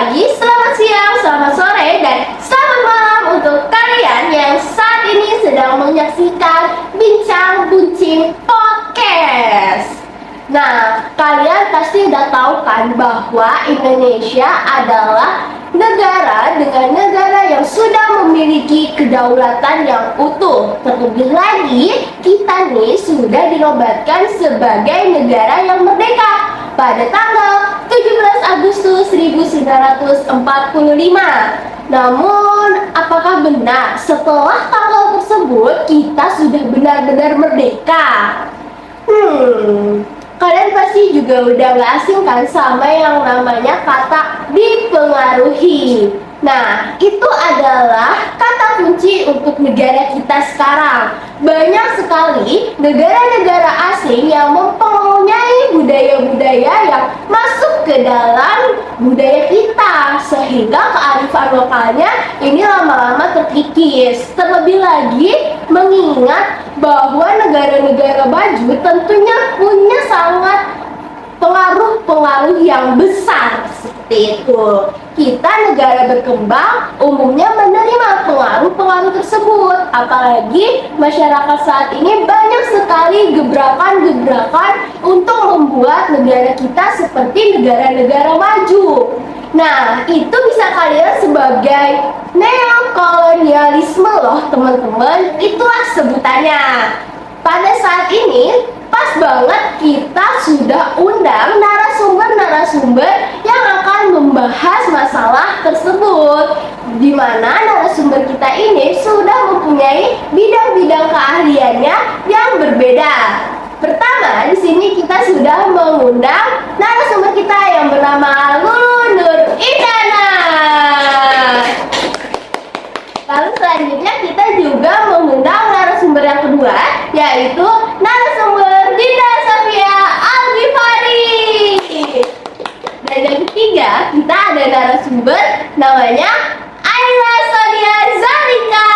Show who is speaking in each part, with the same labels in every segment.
Speaker 1: pagi, selamat siang, selamat sore, dan selamat malam untuk kalian yang saat ini sedang menyaksikan Bincang Buncing Podcast. Nah, kalian pasti udah tahu kan bahwa Indonesia adalah negara dengan negara yang sudah memiliki kedaulatan yang utuh. Terlebih lagi, kita nih sudah dinobatkan sebagai negara yang merdeka pada tanggal 17 Agustus 1945. Namun, apakah benar setelah tanggal tersebut kita sudah benar-benar merdeka? Kalian pasti juga udah gak asing kan sama yang namanya kata dipengaruhi. Nah, itu adalah kata kunci untuk negara kita sekarang. Banyak sekali negara-negara asing yang mempunyai budaya-budaya yang masuk ke dalam budaya kita, sehingga kearifan lokalnya ini lama-lama terkikis. Terlebih lagi mengingat bahwa negara-negara maju tentunya punya sangat pengaruh-pengaruh yang besar seperti itu. Kita negara berkembang umumnya menerima pengaruh-pengaruh tersebut. Apalagi masyarakat saat ini banyak sekali gebrakan-gebrakan untuk membuat negara kita seperti negara-negara maju. Nah, itu bisa kalian sebagai neokolonialisme loh teman-teman. Itulah sebutannya. Pada saat ini pas banget kita sudah undang narasumber-narasumber yang akan membahas masalah tersebut, di mana narasumber kita ini sudah mempunyai bidang-bidang keahliannya yang berbeda. Pertama, di sini kita sudah mengundang narasumber kita yang bernama Lulu Nur Indana. Lalu selanjutnya kita juga mengundang narasumber yang kedua, yaitu narasumber Dinda Safia Al-Ghifari. Dan yang ketiga, kita ada narasumber namanya Aira Sonia Zalika.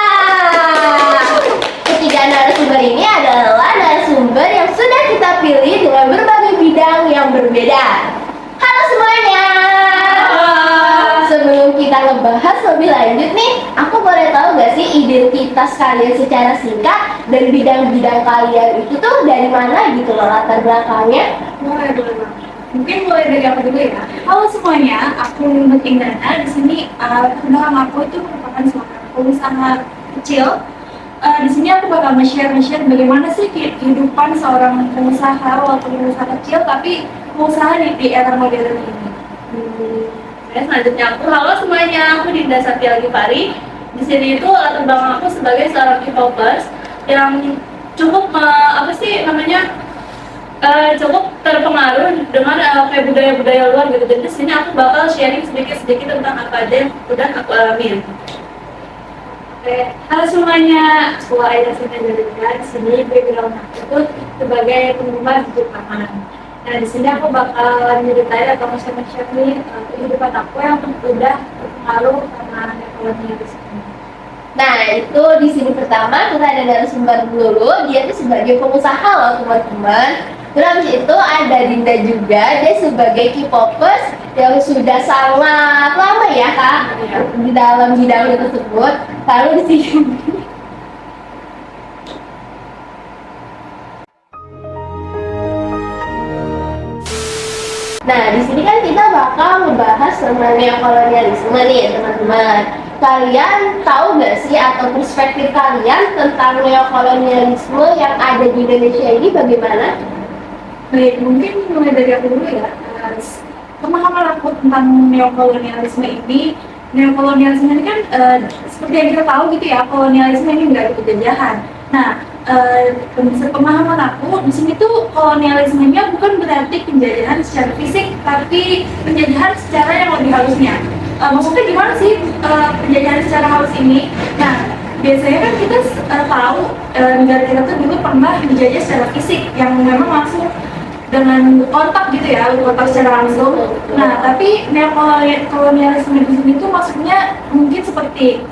Speaker 1: Ketiga narasumber ini adalah narasumber yang sudah kita pilih dengan berbagai bidang yang berbeda. Halo semuanya. Sebelum kita ngebahas lebih lanjut nih, aku boleh tahu gak sih identitas kalian secara singkat dan bidang-bidang kalian itu tuh dari mana gitu loh latar belakangnya?
Speaker 2: Boleh. Mungkin mulai dari aku dulu ya. Halo semuanya, aku Nur Indana. Di sini belakang aku itu merupakan seorang pengusaha kecil. Di sini aku bakal share bagaimana sih kehidupan seorang pengusaha walaupun pengusaha kecil tapi pengusaha di era modern ini.
Speaker 3: Selanjutnya halo semuanya, aku Dinda Safia Al-Ghifari. Di sini itu latar belakang aku sebagai seorang K-popers yang cukup cukup terpengaruh dengan kayak budaya-budaya luar gitu. Jadi di sini aku bakal sharing sedikit-sedikit tentang apa aja yang udah aku alamin.
Speaker 2: Oke, halo semuanya, aku Aida Sonia Zalika. Di sini background aku itu sebagai penggemar Jepangan. Nah, di sini aku bakal nyeritain atau share nih kehidupan aku yang udah terpengaruh karena kolonialisme.
Speaker 1: Nah, itu di sini pertama kita ada narasumber dulu, dia tuh sebagai pengusaha loh teman-teman. Terus habis itu ada Dinda juga, dia sebagai K-popers yang sudah sangat lama ya Kak di dalam bidang tersebut. Lalu di sini Nah, di sini kan kita bakal membahas tentang neokolonialisme nih, teman-teman. Kalian tahu nggak sih atau perspektif kalian tentang neokolonialisme yang ada di Indonesia ini bagaimana?
Speaker 2: Baik, mungkin mulai dari aku dulu ya. Pemahaman aku tentang neokolonialisme ini kan seperti yang kita tahu gitu ya, kolonialisme ini nggak ada penjajahan. Nah, pemahaman aku di sini tuh kolonialismenya bukan berarti penjajahan secara fisik, tapi penjajahan secara yang lebih halusnya. Maksudnya gimana sih penjajahan secara halus ini? Nah, biasanya kan kita tahu negara kita tuh dulu pernah dijajah secara fisik yang memang langsung dengan kontak gitu ya, kontak secara langsung. Nah, tapi neokolonialisme di sini tuh maksudnya mungkin seperti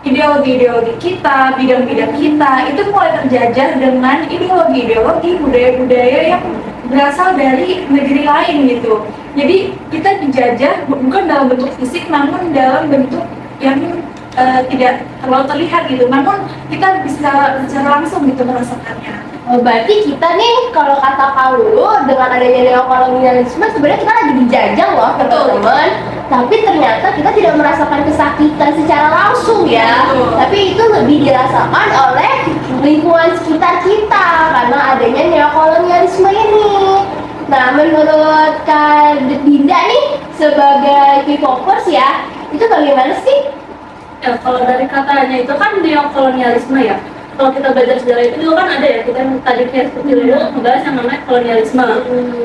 Speaker 2: ideologi-ideologi kita, bidang-bidang kita itu mulai terjajah dengan ideologi-ideologi budaya-budaya yang berasal dari negeri lain gitu. Jadi kita dijajah bukan dalam bentuk fisik, namun dalam bentuk yang tidak terlalu terlihat gitu. Namun kita bisa secara langsung gitu merasakannya.
Speaker 1: Oh, berarti kita nih kalau kata Paulu dengan adanya neokolonialisme sebenarnya kita lagi dijajah loh teman-teman. Tapi ternyata kita tidak merasakan kesakitan secara langsung ya.
Speaker 2: Betul.
Speaker 1: Tapi itu lebih dirasakan oleh lingkungan sekitar kita karena adanya neokolonialisme ini. Nah, menurut Kak Dinda nih sebagai K-popers ya, itu bagaimana sih?
Speaker 3: Ya, kalau dari katanya itu kan neokolonialisme ya. Kalau kita belajar sejarah itu dulu kan ada ya, kita yang tadi kayak seperti dulu membahas yang namanya kolonialisme,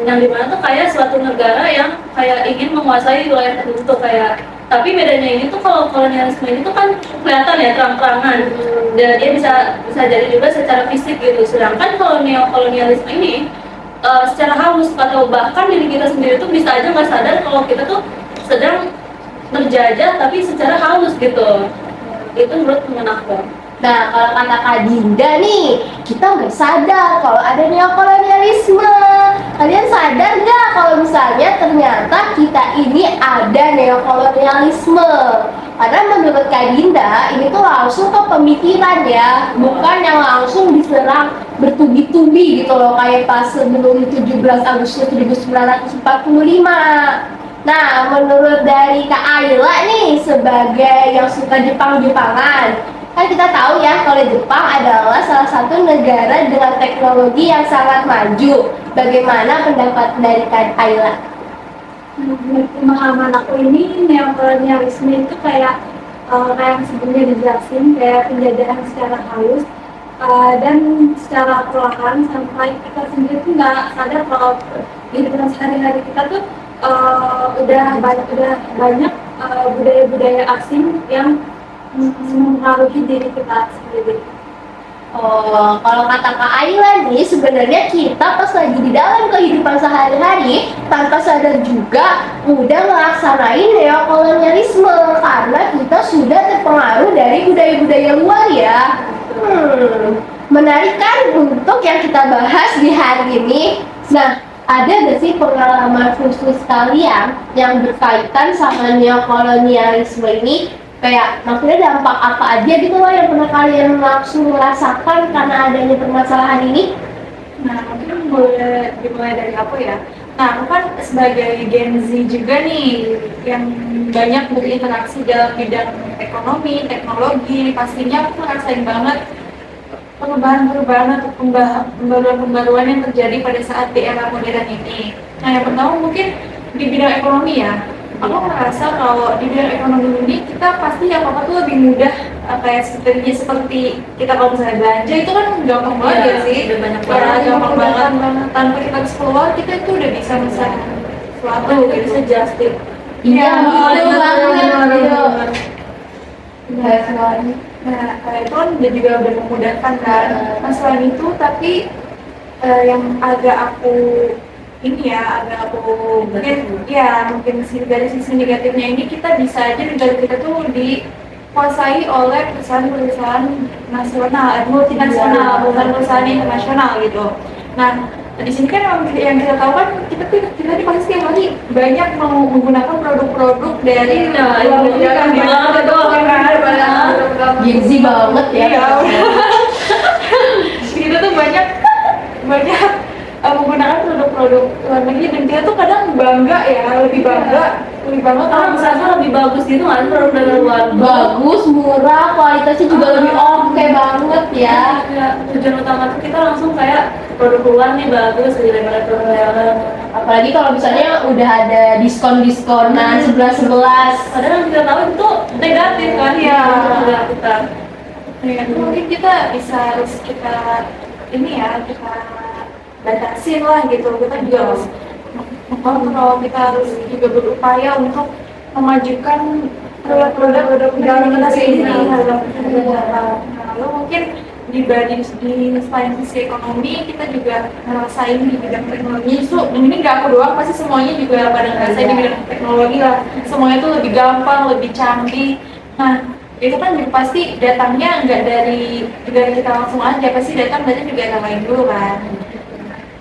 Speaker 3: yang dimana tuh kayak suatu negara yang kayak ingin menguasai wilayah tertentu kayak. Tapi bedanya ini tuh kalau kolonialisme ini tuh kan kelihatan ya terang-terangan, dan dia bisa jadi juga secara fisik gitu. Sedangkan kalau neokolonialisme ini secara halus atau bahkan diri kita sendiri tuh bisa aja nggak sadar kalau kita tuh sedang terjajah tapi secara halus gitu. Itu menurut teman aku.
Speaker 1: Nah, kalau kata Kak Dinda nih, kita nggak sadar kalau ada neokolonialisme. Kalian sadar nggak kalau misalnya ternyata kita ini ada neokolonialisme? Karena menurut Kak Dinda, ini tuh langsung ke pemikiran ya, bukan yang langsung diserang bertubi-tubi gitu loh, kayak pas sebelum 17 Agustus 1945. Nah, menurut dari Kak Ayla nih, sebagai yang suka Jepang-Jepangan, kan kita tahu ya kalau Jepang adalah salah satu negara dengan teknologi yang sangat maju. Bagaimana pendapat dari Kak Ayla?
Speaker 2: Menurut pemahaman aku ini neokolonialisme itu kayak yang sebelumnya dijelasin kayak penjajahan secara halus dan secara perlahan sampai kita sendiri tuh nggak sadar kalau kehidupan sehari-hari kita tuh udah banyak budaya-budaya asing yang mempengaruhi diri kita sendiri.
Speaker 1: Oh, kalau kata Kak Ayla nih, sebenarnya kita pas lagi di dalam kehidupan sehari-hari tanpa sadar juga udah melaksanain neokolonialisme karena kita sudah terpengaruh dari budaya-budaya luar ya. Menarik kan untuk yang kita bahas di hari ini. Nah, ada gak sih pengalaman khusus kalian yang berkaitan sama neokolonialisme ini? Kayak maksudnya dampak apa aja gitu loh yang pernah kalian langsung merasakan karena adanya permasalahan ini?
Speaker 2: Nah, mungkin boleh dimulai dari aku ya. Nah, aku kan sebagai Gen Z juga nih yang banyak berinteraksi dalam bidang ekonomi, teknologi, pastinya aku ngerasain banget perubahan-perubahan atau pembaruan-pembaruan yang terjadi pada saat di era modern ini. Nah, yang pertama mungkin di bidang ekonomi ya. Aku merasa kalau di bidang ekonomi ini kita pasti apa-apa tuh lebih mudah kayak seperti kita kalau misalnya belanja itu kan gampang banget ya sih.
Speaker 3: Udah banyak
Speaker 2: Ya,
Speaker 3: banget.
Speaker 2: gampang banget. Tanpa kita harus keluar kita itu udah bisa pesan sesuatu
Speaker 3: Kita
Speaker 2: gitu.
Speaker 3: bisa just tip.
Speaker 1: Iya,
Speaker 2: betul
Speaker 1: banget.
Speaker 2: Nah, itu kan juga udah memudahkan kan. Nah, selain itu tapi yang agak aku agak aku mungkin dari sisi negatifnya ini kita bisa aja negara kita tuh dikuasai oleh perusahaan-perusahaan nasional, multinasional, perusahaan-perusahaan internasional gitu. Nah, di sini kan yang kita tahu kan kita pasti setiap hari banyak menggunakan produk-produk dari luar negeri kan
Speaker 1: Gen Z banget ya.
Speaker 2: Iya. Kita tuh banyak menggunakan produk-produk luar negeri dan kita tuh kadang lebih bangga
Speaker 3: Kalau misalnya lebih bagus gitu nggak sih produk dari luar?
Speaker 1: Bagus, murah, kualitasnya juga lebih oke banget ya.
Speaker 3: Ya, tujuan utama tuh kita langsung kayak produk luar nih bagus daripada produk dalam.
Speaker 1: Apalagi kalau misalnya udah ada diskon-diskonan 11-11.
Speaker 3: Padahal yang kita tahu itu negatif kan?
Speaker 2: Iya.
Speaker 3: Untuk negara kita.
Speaker 2: mungkin kita harus kita batasin lah gitu. Kita juga harus mengontrol, kita harus juga berupaya untuk memajukan produk-produk dalam kita sendiri. Lalu mungkin di selain sisi ekonomi kita juga ngerasain di bidang teknologi. Ini nggak aku doang, pasti semuanya juga pada ngerasain di bidang teknologi lah. Semuanya tuh lebih gampang, lebih canggih. Nah, itu kan juga pasti datangnya nggak dari kita langsung aja, pasti datang dari negara lain dulu kan.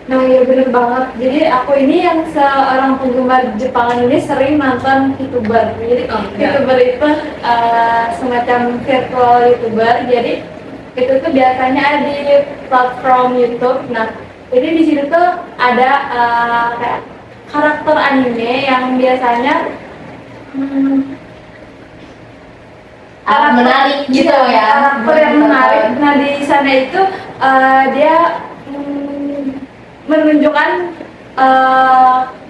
Speaker 2: Nah ya bener banget. Jadi aku ini yang seorang penggemar Jepangan ini sering nonton VTuber. Jadi VTuber itu semacam virtual YouTuber. Jadi itu tuh biasanya di platform YouTube. Nah jadi di situ tuh ada kayak karakter anime yang biasanya
Speaker 1: Menarik gitu ya.
Speaker 2: karakter yang menarik. Nah di sana itu dia menunjukkan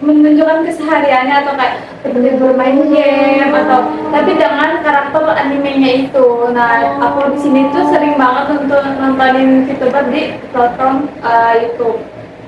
Speaker 2: menunjukkan kesehariannya atau kayak seperti bermain game atau tapi dengan karakter animenya itu. Nah aku di sini tuh sering banget untuk nontonin VTuber di platform YouTube.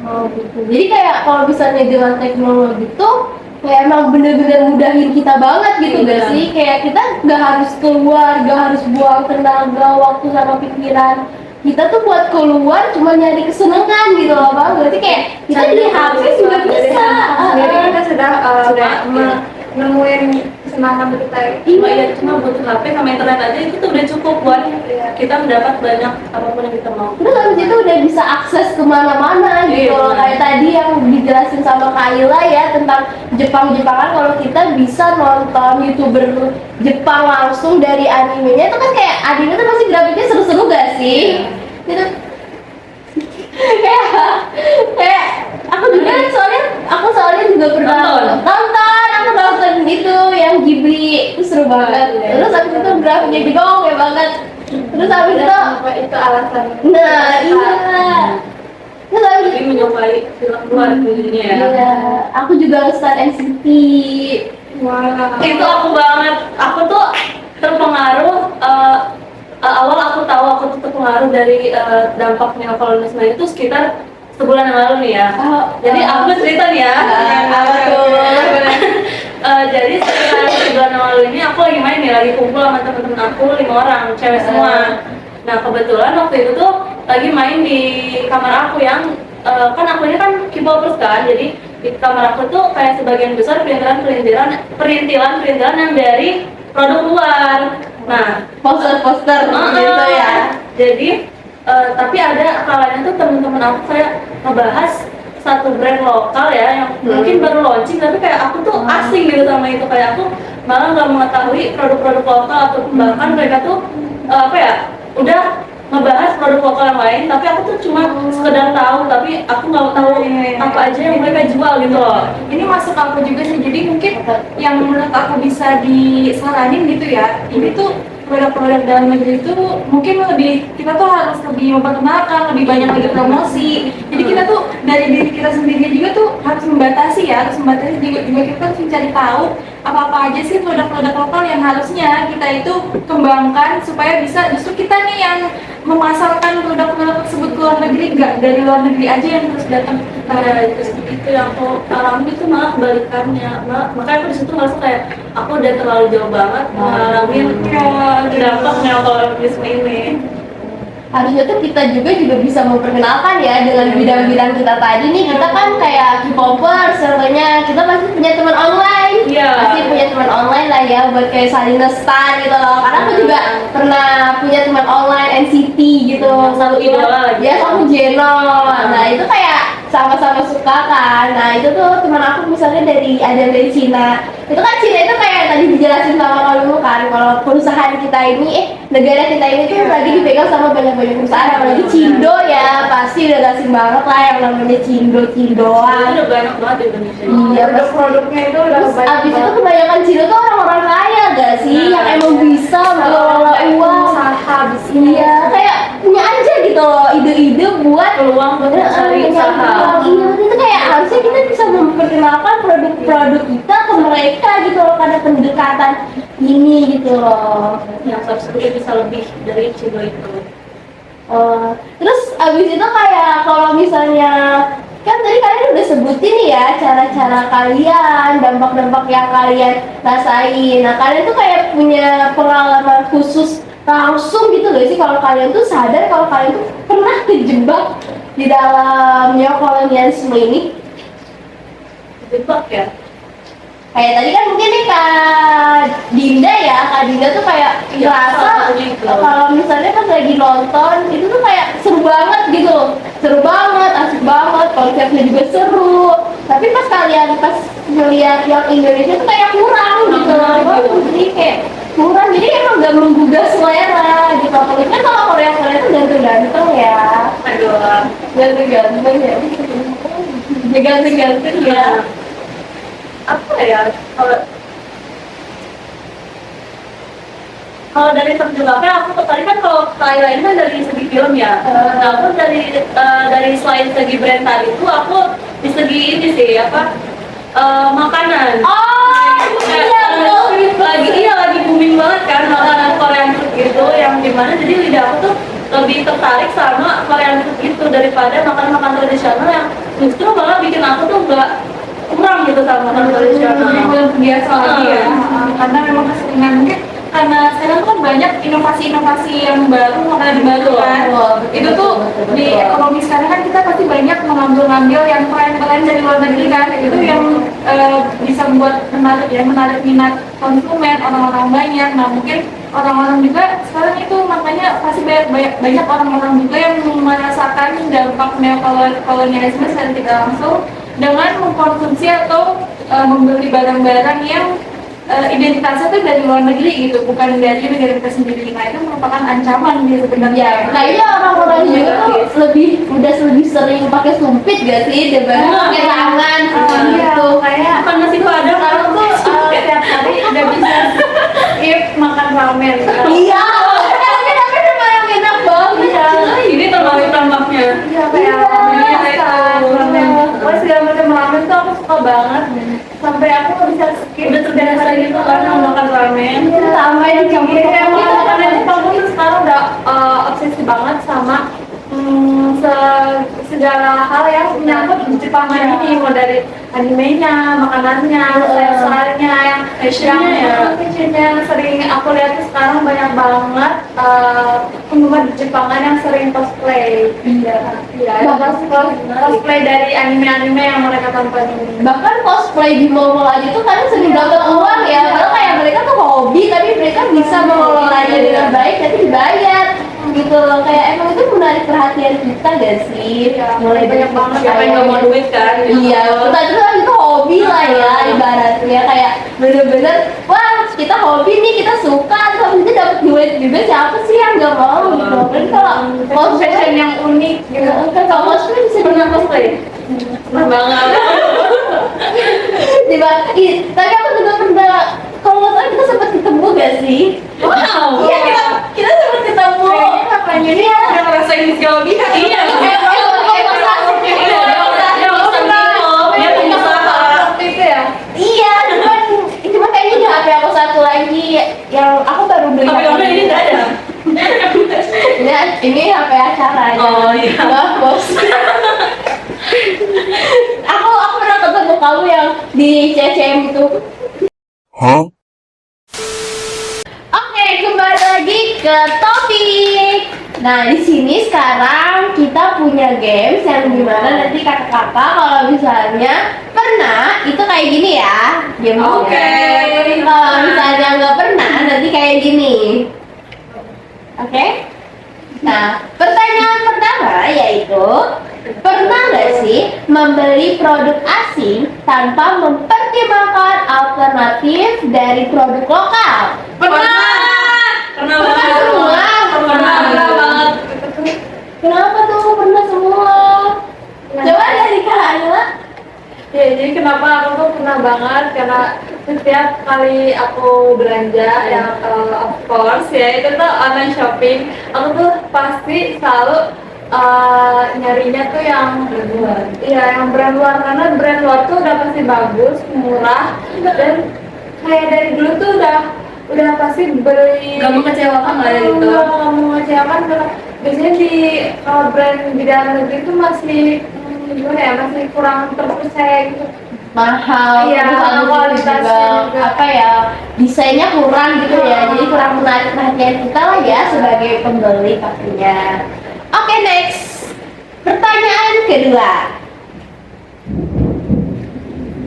Speaker 1: Oh gitu. Jadi kayak kalau misalnya dengan teknologi tuh kayak emang bener-bener mudahin kita banget gitu
Speaker 3: Iya.
Speaker 1: gak sih? Kayak kita nggak harus keluar, nggak harus buang tenaga, waktu sama pikiran. Kita tuh buat keluar cuma nyari kesenangan gitu loh bang. Berarti kayak kita
Speaker 3: Cari
Speaker 1: di HP juga
Speaker 2: Dari
Speaker 1: bisa.
Speaker 2: handphone sendiri kita sudah kayak
Speaker 3: Iya.
Speaker 2: nemuin kesenangan kita.
Speaker 3: Cuma ya cuma butuh HP sama internet aja itu tuh udah cukup buat kita mendapat banyak apapun yang kita mau.
Speaker 1: Terus habis itu udah bisa akses kemana-mana gitu
Speaker 3: Iya,
Speaker 1: loh.
Speaker 3: benar.
Speaker 1: Kayak tadi yang dijelasin sama Kaila ya tentang Jepang-Jepangan, kalau kita bisa nonton YouTuber Jepang langsung dari animenya itu kan kayak anime tuh pasti grafiknya seru-seru gak sih? Gitu. kayak kayak aku soalnya juga pernah nonton aku nonton itu yang Ghibli itu seru banget.
Speaker 3: Iya.
Speaker 1: Terus habis itu grafiknya juga oke banget. Terus habis itu
Speaker 2: Itu alasan.
Speaker 1: nah iya. Terus habis
Speaker 3: Jadi menyukai film luar dunia ya.
Speaker 1: iya, aku juga nge-stan NCT.
Speaker 2: Wah.
Speaker 3: Itu aku banget. Aku tuh terpengaruh awal aku tahu aku tuh terpengaruh dari dampak neokolonialisme itu sekitar sebulan yang lalu nih ya. Jadi aku cerita nih ya.
Speaker 1: Apa tuh?
Speaker 3: Jadi sekitar sebulan yang lalu ini aku lagi main nih, lagi kumpul sama temen-temen aku 5 orang, cewek semua. Nah kebetulan waktu itu tuh lagi main di kamar aku yang kan aku ini kan K-popers kan, jadi di kamar aku tuh kayak sebagian besar perintilan yang dari produk luar. Nah
Speaker 1: Poster-poster gitu ya.
Speaker 3: jadi tapi ada kalanya tuh temen-temen aku kayak ngebahas satu brand lokal ya yang mungkin baru launching, tapi kayak aku tuh asing gitu sama itu, kayak aku malah nggak mengetahui produk-produk lokal atau bahkan mereka tuh apa ya udah ngebahas produk lokal yang lain, tapi aku tuh cuma sekedar tahu, tapi aku nggak tahu apa aja yang mereka jual gitu loh.
Speaker 2: Ini masuk aku juga sih, jadi mungkin yang menurut aku bisa disaranin gitu ya, ini tuh produk-produk dalam negeri itu mungkin lebih, kita tuh harus lebih memperkenalkan, lebih banyak lagi promosi. Jadi kita tuh dari diri kita sendiri juga tuh harus membatasi juga kita harus mencari tahu apa-apa aja sih produk-produk lokal yang harusnya kita itu kembangkan supaya bisa justru kita nih yang memasarkan produk-produk tersebut ke luar negeri, nggak dari luar negeri aja yang terus datang ke kita.
Speaker 3: Itu yang aku alami itu malah kebalikannya. Makanya aku disitu ngerasa kayak aku udah terlalu jauh banget ngalamin dampak neokolonialisme ini.
Speaker 1: Harusnya tuh kita juga bisa memperkenalkan ya dengan bidang-bidang kita tadi nih. Kita kan kayak K-popers, contohnya kita pasti punya teman online.
Speaker 3: Iya.
Speaker 1: Pasti punya teman online lah ya buat kayak saling nge-stan gitu loh. Karena aku juga pernah punya teman online NCT gitu.
Speaker 3: Satu idola lagi.
Speaker 1: Ya sama Jenon. Nah itu kayak sama-sama suka kan. Nah itu tuh teman aku misalnya dari Cina. Itu kan Cina itu kayak tadi dijelasin sama kamu kan, kalau perusahaan kita ini negara kita ini tuh lagi dipegang sama banyak perusahaan, apalagi Cindo ya pasti udah asing banget lah yang namanya Cindoan.
Speaker 3: Itu udah banyak banget di Indonesia.
Speaker 1: Iya,
Speaker 2: Produk-produknya itu udah
Speaker 1: terus
Speaker 2: banyak
Speaker 1: abis itu
Speaker 2: banget.
Speaker 1: kebanyakan Cindo tuh orang-orang kaya gak sih, yang emang bisa mengelola uang.
Speaker 2: Usaha
Speaker 1: Iya, kayak punya aja gitu loh ide-ide buat
Speaker 3: Peluang buat mencari usaha.
Speaker 1: Iya, itu kayak harusnya kita bisa memperkenalkan produk-produk kita ke mereka gitu loh, karena pendekatan ini gitu loh.
Speaker 3: Yang subscribe bisa lebih dari Cibo itu.
Speaker 1: Terus abis itu kayak kalau misalnya kan tadi kalian udah sebutin nih ya cara-cara kalian, dampak-dampak yang kalian rasain. Nah kalian tuh kayak punya pengalaman khusus langsung gitu gak sih kalau kalian tuh sadar kalau kalian tuh pernah terjebak di dalam neokolonialisme ini?
Speaker 3: Jebak ya.
Speaker 1: Kayak tadi kan mungkin nih Kak Dinda tuh kayak
Speaker 3: Iya,
Speaker 1: ngerasa
Speaker 3: salah satunya itu.
Speaker 1: kalau misalnya pas lagi nonton itu tuh kayak seru banget gitu, seru banget, asik banget, konsep juga seru. Tapi pas ngeliat yang Indonesia tuh kayak kurang gitu loh. Jadi kayak kurang, jadi emang gak menggugah selera gitu. Apalagi kan kalau Korea tuh ganteng-ganteng ya.
Speaker 3: Aduh.
Speaker 1: Ganteng-ganteng ya. Ya ganteng-ganteng ya.
Speaker 3: Apa ya? Kalau dari terjemahnya aku tertarik kan kalau Thailand kan dari segi film ya. Nah, aku dari selain segi brand tadi itu aku di segi ini sih apa makanan.
Speaker 1: Oh,
Speaker 3: Kayak, lagi booming banget kan makanan Korean food gitu yang dimana jadi lidah aku tuh lebih tertarik sama Korean food gitu daripada makan tradisional yang justru malah bikin aku tuh nggak kurang gitu sama makanan tradisional.
Speaker 2: Belum biasa lagi ya. Karena memang keseringan mungkin karena sekarang tuh kan banyak inovasi-inovasi yang baru, makanan baru kan. Itu tuh di ekonomi sekarang kan kita pasti banyak mengambil yang keren-keren dari luar negeri kan. Itu yang bisa membuat menarik minat konsumen, orang-orang banyak. Nah mungkin orang-orang juga sekarang itu makanya pasti banyak orang-orang juga yang merasakan dampak neokolonialisme secara tidak langsung dengan mengkonsumsi atau membeli barang-barang yang identitasnya tuh dari luar negeri gitu, bukan dari negara kita sendiri. Nah itu merupakan ancaman dia sebenarnya.
Speaker 1: Kayaknya orang-orang juga tuh udah lebih sering pakai sumpit gak sih daripada pakai tangan gitu.
Speaker 2: Kayak
Speaker 3: Makan nasi padang
Speaker 2: sekarang tuh setiap hari udah bisa skip makan ramen.
Speaker 1: Iya, tapi emang enak banget ya.
Speaker 3: ini termasuk tambahnya.
Speaker 2: Iya kayak ramen. Pokoknya segala macam ramen tuh aku suka banget. Sampai aku nggak bisa skip.
Speaker 3: Udah terbiasa gitu karena makan ramen.
Speaker 1: Sama dicampur
Speaker 2: Iya,
Speaker 1: sama
Speaker 2: makanan Jepang pun sekarang udah obsesi banget sama segala hal yang menyangkut Jepangan ini, mau dari animenya, makanannya, style-stylenya, yang fashionnya yang sering aku lihat tuh sekarang banyak banget penggemar Jepangan yang sering cosplay. Iya. Bahkan cosplay dari anime-anime yang mereka tonton ini.
Speaker 1: bahkan cosplay di mall aja tuh kadang sering dapat uang ya, padahal kayak mereka tuh hobi tapi mereka bisa mengelolanya dengan baik tapi dibayar gitu loh. Kayak emang itu menarik perhatian kita gak sih? Mulai
Speaker 2: banyak banget
Speaker 3: Siapa yang nggak mau duit kan?
Speaker 1: Iya, kita kan itu hobi lah ya ibaratnya, kayak bener-bener wah kita hobi nih, kita suka terus itu dapat duit juga, siapa sih yang nggak mau gitu. Kan kalau
Speaker 2: Fashion yang unik gitu.
Speaker 1: kan kalau cosplay bisa
Speaker 3: Pernah cosplay? Pernah banget.
Speaker 1: tapi aku juga pernah, kalau nggak salah kita sempat ketemu gak sih?
Speaker 3: Wow.
Speaker 1: Iya, kita sempat ketemu.
Speaker 2: Kayaknya ini udah ngerasain segala pihak.
Speaker 3: Iya.
Speaker 1: Iya, cuma kayaknya di HP aku satu lagi yang aku baru beli.
Speaker 3: Tapi orang ini nggak ada.
Speaker 1: Ini HP acara.
Speaker 3: Oh, iya.
Speaker 1: Nggak, bos. aku pernah ketemu kamu yang di CCM itu.
Speaker 4: Huh?
Speaker 1: Oke, kembali lagi ke topik. Nah, di sini sekarang kita punya games yang dimana nanti kakak-kakak kalau misalnya pernah itu kayak gini ya, game.
Speaker 3: Oke.
Speaker 1: Kalau misalnya nggak pernah nanti kayak gini. Oke? Nah, pertanyaan pertama yaitu pernah nggak sih membeli produk asing tanpa mempertimbangkan alternatif dari produk lokal?
Speaker 3: Pernah banget.
Speaker 1: Semua?
Speaker 3: Pernah banget.
Speaker 1: Kenapa tuh pernah semua? Coba dari Kak Anila.
Speaker 2: Ya, jadi kenapa aku tuh pernah banget, karena setiap kali aku belanja yang of course ya itu tuh online shopping, aku tuh pasti selalu nyarinya tuh yang yang brand luar, karena brand luar tuh udah pasti bagus, murah, dan kayak dari dulu tuh udah pasti beli.
Speaker 3: Gak mengecewakan lah ya gitu.
Speaker 2: Nggak mengecewakan, karena biasanya kalau brand di dalam negeri tuh masih gimana ya, masih kurang terpercaya gitu.
Speaker 1: Mahal,
Speaker 2: Iya,
Speaker 1: terus habis itu
Speaker 2: kualitasnya juga.
Speaker 1: apa ya, desainnya kurang gitu ya, jadi kurang menarik perhatian kita lah ya sebagai pembeli pastinya. Oke, next. Pertanyaan kedua.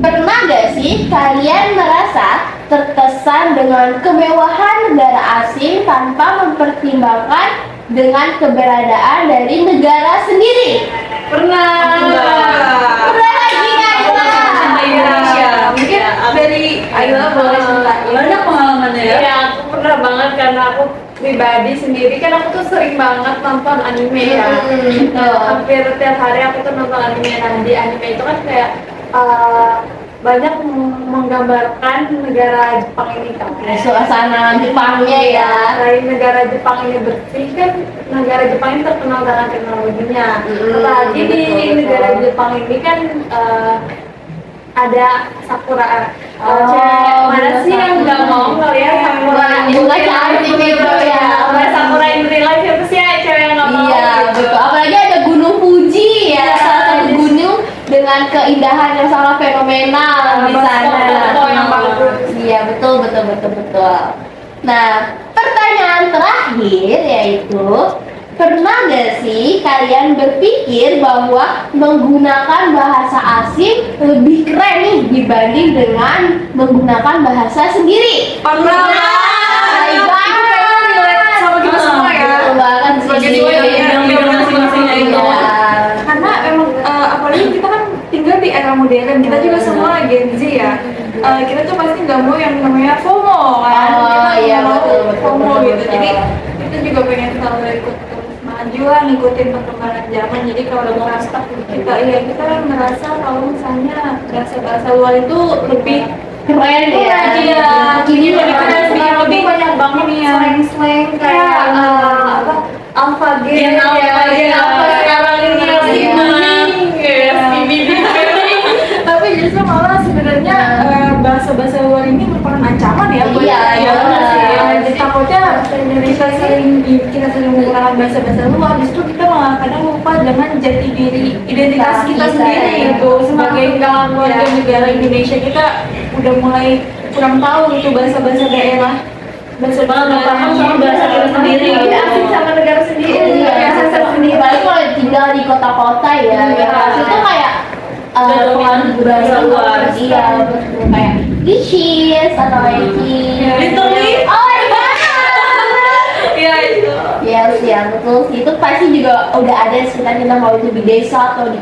Speaker 1: Pernah gak sih kalian merasa terkesan dengan kemewahan negara asing tanpa mempertimbangkan dengan keberadaan dari negara sendiri?
Speaker 3: Pernah.
Speaker 2: pribadi sendiri kan aku tuh sering banget nonton anime ya. Hampir tiap hari aku tuh nonton anime. Nah di anime itu kan kayak banyak menggambarkan negara Jepang ini kan.
Speaker 1: Suasana Jepangnya ya.
Speaker 2: Selain negara Jepang ini bersih kan, negara Jepang ini terkenal dengan teknologinya. Apalagi di negara Jepang ini kan ada sakura. Mana sih yang nggak mau ngeliat sakura?
Speaker 1: Bunga cantik itu ya.
Speaker 2: Ada sakura in real life siapa sih ya cewek yang nggak mau?
Speaker 1: Iya
Speaker 2: gitu.
Speaker 1: betul. Apalagi ada Gunung Fuji ya,
Speaker 2: Iya.
Speaker 1: salah satu gunung dengan keindahan yang sangat fenomenal di sana.
Speaker 2: Foto yang bagus.
Speaker 1: Iya betul. Nah, pertanyaan terakhir yaitu, pernah nggak sih kalian berpikir bahwa menggunakan bahasa asing lebih keren nih dibanding dengan menggunakan bahasa sendiri?
Speaker 2: Pernah.
Speaker 1: Hai banget.
Speaker 2: Sama kita semua ya.
Speaker 1: Betul banget
Speaker 2: Sebagai
Speaker 1: sih.
Speaker 2: dua yang
Speaker 3: bidang masing-masingnya itu.
Speaker 1: Iya.
Speaker 2: Karena emang apalagi kita kan tinggal di era modern, kita juga semua Gen Z ya. Kita tuh pasti nggak mau yang namanya FOMO kan.
Speaker 1: Oh,
Speaker 2: Kita
Speaker 1: iya,
Speaker 2: nggak mau
Speaker 1: betul,
Speaker 2: FOMO gitu.
Speaker 1: betul.
Speaker 2: Jadi kita juga pengen selalu ikut terus maju lah, ngikutin perkembangan zaman. Jadi kalau merasa kita merasa kalau misalnya bahasa luar itu lebih
Speaker 1: Keren ya.
Speaker 2: Iya,
Speaker 1: Ini
Speaker 2: lebih keren,
Speaker 1: sekarang
Speaker 2: lebih banyak banget nih ya.
Speaker 1: slang
Speaker 2: Kayak apa? Alphabet
Speaker 3: Gen Alpha, Gen Alpha sekarang ini lagi
Speaker 1: Iya.
Speaker 3: booming, yes, BBB.
Speaker 2: Tapi justru malah sebenarnya bahasa-bahasa luar ini merupakan ancaman ya buat
Speaker 1: Iya,
Speaker 2: kita.
Speaker 1: benar sih.
Speaker 2: Jadi takutnya bahasa Indonesia kita sering menggunakan bahasa-bahasa luar, justru kita malah kadang lupa dengan jati diri identitas kita
Speaker 1: Kita,
Speaker 2: sendiri
Speaker 1: ya.
Speaker 2: gitu. Sebagai warga negara Indonesia, kita udah mulai kurang tahu gitu bahasa-bahasa daerah.
Speaker 3: Malah nggak paham sama bahasa kita sendiri.
Speaker 2: Iya, asing sama negara sendiri.
Speaker 1: Iya,
Speaker 2: Biasa sendiri.
Speaker 1: apalagi kalau tinggal di kota-kota ya,
Speaker 2: Iya.
Speaker 1: itu kayak
Speaker 3: Udah dominan
Speaker 1: bahasa
Speaker 3: luar.
Speaker 1: iya, betul. Kayak dishes atau lagi
Speaker 3: Literally.
Speaker 1: oh my god.
Speaker 2: Iya itu.
Speaker 1: Yes, ya betul sih. Itu pasti juga udah ada sekitar kita mau itu di desa atau di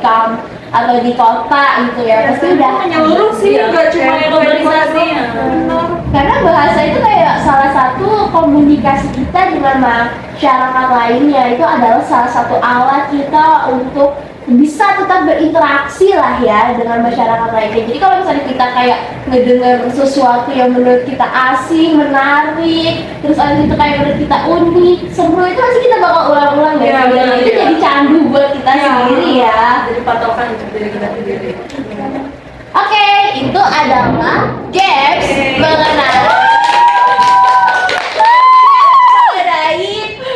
Speaker 1: atau di kota gitu ya. Pasti udah
Speaker 2: menyeluruh sih,
Speaker 3: Iya.
Speaker 2: nggak cuma
Speaker 3: Kayak
Speaker 2: globalisasi.
Speaker 3: globalisasinya.
Speaker 2: Benar.
Speaker 1: karena bahasa itu kayak salah satu komunikasi kita dengan masyarakat lainnya. Itu adalah salah satu alat kita untuk bisa tetap berinteraksi lah ya dengan masyarakat lainnya. Jadi kalau misalnya kita kayak ngedenger sesuatu yang menurut kita asing, menarik, terus abis itu kayak menurut kita unik, seru, itu pasti kita bakal ulang-ulang ya.
Speaker 2: Iya,
Speaker 1: Dan
Speaker 2: benar,
Speaker 1: itu
Speaker 3: iya.
Speaker 1: jadi candu buat kita
Speaker 2: Iya.
Speaker 1: sendiri ya.
Speaker 3: Jadi patokan untuk diri kita sendiri.
Speaker 1: Oke, itu adalah games mengenai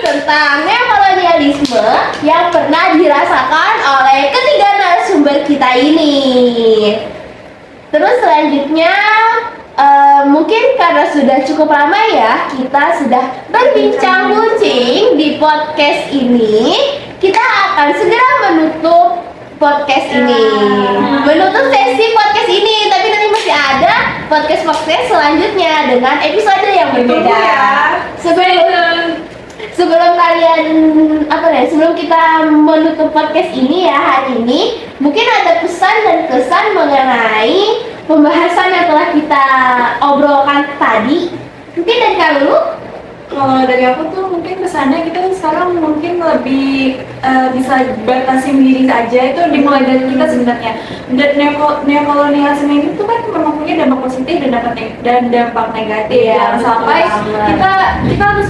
Speaker 1: tentang neokolonialisme yang pernah dirasakan oleh ketiga narasumber kita ini. Terus selanjutnya mungkin karena sudah cukup ramai ya, kita sudah berbincang kucing di podcast ini. Kita akan segera menutup podcast ini, menutup sesi podcast ini. Tapi nanti masih ada podcast selanjutnya dengan episode yang berbeda. Sebelum kalian sebelum kita menutup podcast ini ya hari ini, mungkin ada pesan dan kesan mengenai pembahasan yang telah kita obrolkan tadi. Mungkin dari kamu?
Speaker 2: Kalau dari aku tuh mungkin kesannya kita sekarang mungkin lebih bisa batasin diri saja, itu dimulai dari kita sebenarnya. Dan neokolonialisme ini tuh kan memang punya dampak positif dan dampak negatif.
Speaker 1: Iya,
Speaker 2: Jangan sampai
Speaker 1: betul banget.
Speaker 2: kita harus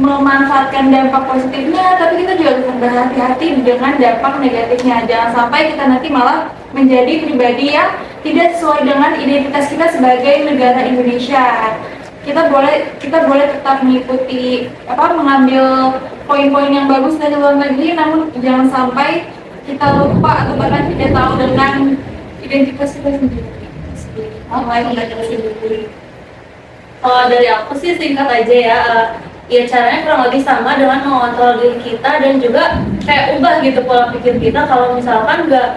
Speaker 2: memanfaatkan dampak positifnya, tapi kita juga harus berhati-hati dengan dampak negatifnya. Jangan sampai kita nanti malah menjadi pribadi yang tidak sesuai dengan identitas kita sebagai negara Indonesia. Kita boleh tetap mengikuti mengambil poin-poin yang bagus dari luar negeri, namun jangan sampai kita lupa atau bahkan tidak tahu dengan identitas kita sendiri.
Speaker 3: Kalau dari aku sih singkat aja ya, ya caranya kurang lebih sama dengan mengontrol diri kita dan juga kayak ubah gitu pola pikir kita. Kalau misalkan nggak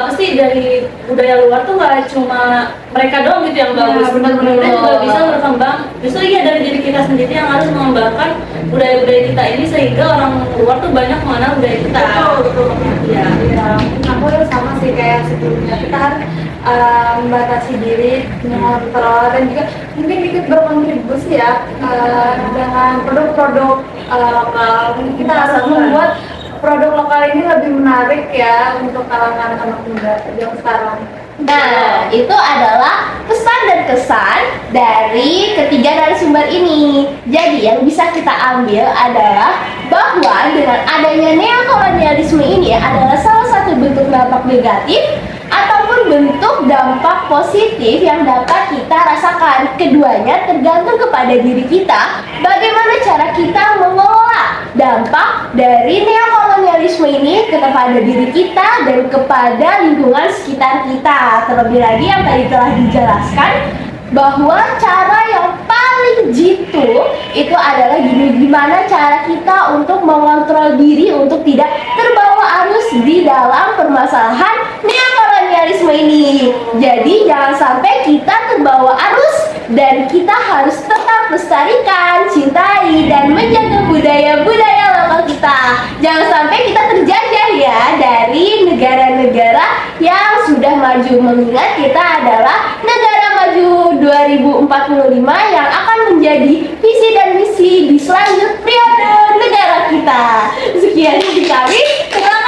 Speaker 3: pasti dari budaya luar tuh nggak cuma mereka doang gitu yang bagus,
Speaker 2: benar-benar.
Speaker 3: kita juga bisa berkembang. Justru iya dari diri kita sendiri yang harus mengembangkan budaya-budaya kita ini sehingga orang luar tuh banyak mengenal budaya kita.
Speaker 2: Betul.
Speaker 3: Iya.
Speaker 2: Ya, aku sama sih kayak sebelumnya, kita harus membatasi diri mengontrol dan juga mungkin ikut berkontribusi ya dengan produk-produk lokal. Kita harus membuat produk lokal ini lebih menarik ya untuk kalangan anak muda yang sekarang.
Speaker 1: Nah, itu adalah pesan dan kesan dari ketiga narasumber ini. Jadi, yang bisa kita ambil adalah bahwa dengan adanya neokolonialisme ini adalah salah satu bentuk dampak negatif ataupun bentuk dampak positif yang dapat kita rasakan. Keduanya tergantung kepada diri kita, bagaimana cara kita mengelola dampak dari neokolonialisme ini kepada diri kita dan kepada lingkungan sekitar kita. Terlebih lagi yang tadi telah dijelaskan bahwa cara yang paling jitu itu adalah gimana cara kita untuk mengontrol diri untuk tidak terbawa arus di dalam permasalahan neokolonialisme ini. Jadi jangan sampai kita terbawa arus dan kita harus tetap lestarikan, cintai, dan menjaga budaya-budaya lokal kita. Jangan sampai kita terjajah ya dari negara-negara yang sudah maju, mengingat kita adalah negara maju 2045 yang akan menjadi visi dan misi di selanjutnya periode negara kita. Sekian dari kami. Terima